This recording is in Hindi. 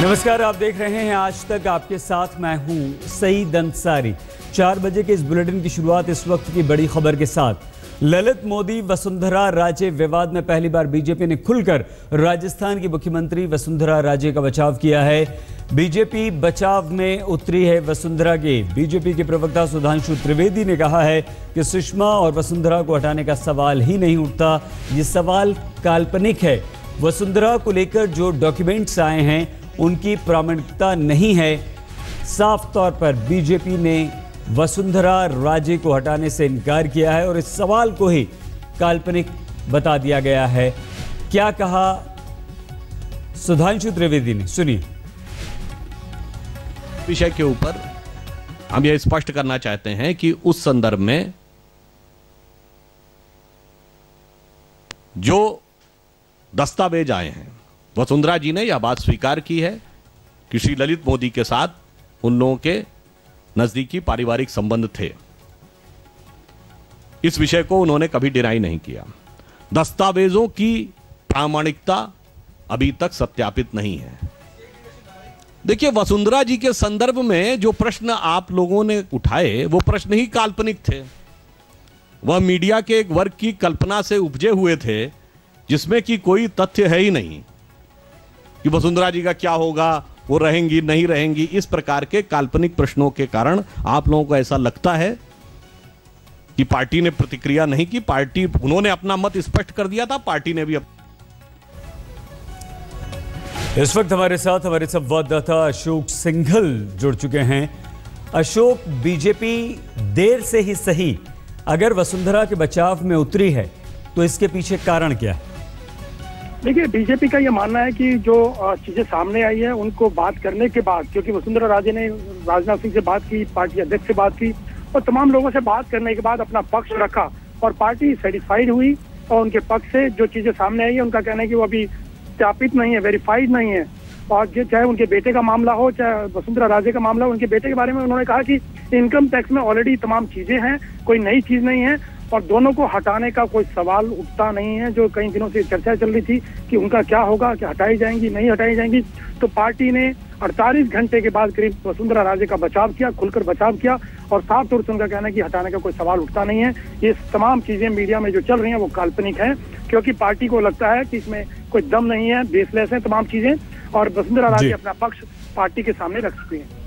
नमस्कार, आप देख रहे हैं आज तक। आपके साथ मैं हूं सईद अंसारी। 4 बजे के इस बुलेटिन की शुरुआत इस वक्त की बड़ी खबर के साथ। ललित मोदी वसुंधरा राजे विवाद में पहली बार बीजेपी ने खुलकर राजस्थान की मुख्यमंत्री वसुंधरा राजे का बचाव किया है। बीजेपी बचाव में उतरी है वसुंधरा के। बीजेपी के प्रवक्ता सुधांशु त्रिवेदी ने कहा है कि सुषमा और वसुंधरा को हटाने का सवाल ही नहीं उठता, ये सवाल काल्पनिक है। वसुंधरा को लेकर जो डॉक्यूमेंट्स आए हैं उनकी प्रामाणिकता नहीं है। साफ तौर पर बीजेपी ने वसुंधरा राजे को हटाने से इनकार किया है और इस सवाल को ही काल्पनिक बता दिया गया है। क्या कहा सुधांशु त्रिवेदी ने, सुनिए। विषय के ऊपर हम यह स्पष्ट करना चाहते हैं कि उस संदर्भ में जो दस्तावेज आए हैं, वसुंधरा जी ने यह बात स्वीकार की है कि श्री ललित मोदी के साथ उन लोगों के नजदीकी पारिवारिक संबंध थे। इस विषय को उन्होंने कभी डिनाई नहीं किया। दस्तावेजों की प्रामाणिकता अभी तक सत्यापित नहीं है। देखिए, वसुंधरा जी के संदर्भ में जो प्रश्न आप लोगों ने उठाए वो प्रश्न ही काल्पनिक थे। वह मीडिया के एक वर्ग की कल्पना से उपजे हुए थे जिसमें कि कोई तथ्य है ही नहीं कि वसुंधरा जी का क्या होगा, वो रहेंगी नहीं रहेंगी। इस प्रकार के काल्पनिक प्रश्नों के कारण आप लोगों को ऐसा लगता है कि पार्टी ने प्रतिक्रिया नहीं की। उन्होंने अपना मत स्पष्ट कर दिया था, पार्टी ने भी इस वक्त हमारे साथ हमारे संवाददाता अशोक सिंघल जुड़ चुके हैं। अशोक, बीजेपी देर से ही सही अगर वसुंधरा के बचाव में उतरी है तो इसके पीछे कारण क्या है? देखिए, बीजेपी का यह मानना है कि जो चीजें सामने आई है उनको बात करने के बाद, क्योंकि वसुंधरा राजे ने राजनाथ सिंह से बात की, पार्टी अध्यक्ष से बात की और तमाम लोगों से बात करने के बाद अपना पक्ष रखा और पार्टी सेटिस्फाइड हुई और उनके पक्ष से जो चीजें सामने आई है उनका कहना है कि वो अभी सत्यापित नहीं है, वेरीफाइड नहीं है। और चाहे उनके बेटे का मामला हो, चाहे वसुंधरा राजे का मामला हो, उनके बेटे के बारे में उन्होंने कहा कि इनकम टैक्स में ऑलरेडी तमाम चीजें हैं, कोई नई चीज नहीं है और दोनों को हटाने का कोई सवाल उठता नहीं है। जो कई दिनों से चर्चा चल रही थी कि उनका क्या होगा, कि हटाई जाएंगी नहीं हटाई जाएंगी, तो पार्टी ने 48 घंटे के बाद करीब वसुंधरा राजे का बचाव किया, खुलकर बचाव किया और साफ तौर से उनका कहना है कि हटाने का कोई सवाल उठता नहीं है। ये तमाम चीजें मीडिया में जो चल रही हैं वो काल्पनिक है, क्योंकि पार्टी को लगता है कि इसमें कोई दम नहीं है, बेसलेस है तमाम चीजें और वसुंधरा राजे अपना पक्ष पार्टी के सामने रख चुकी है।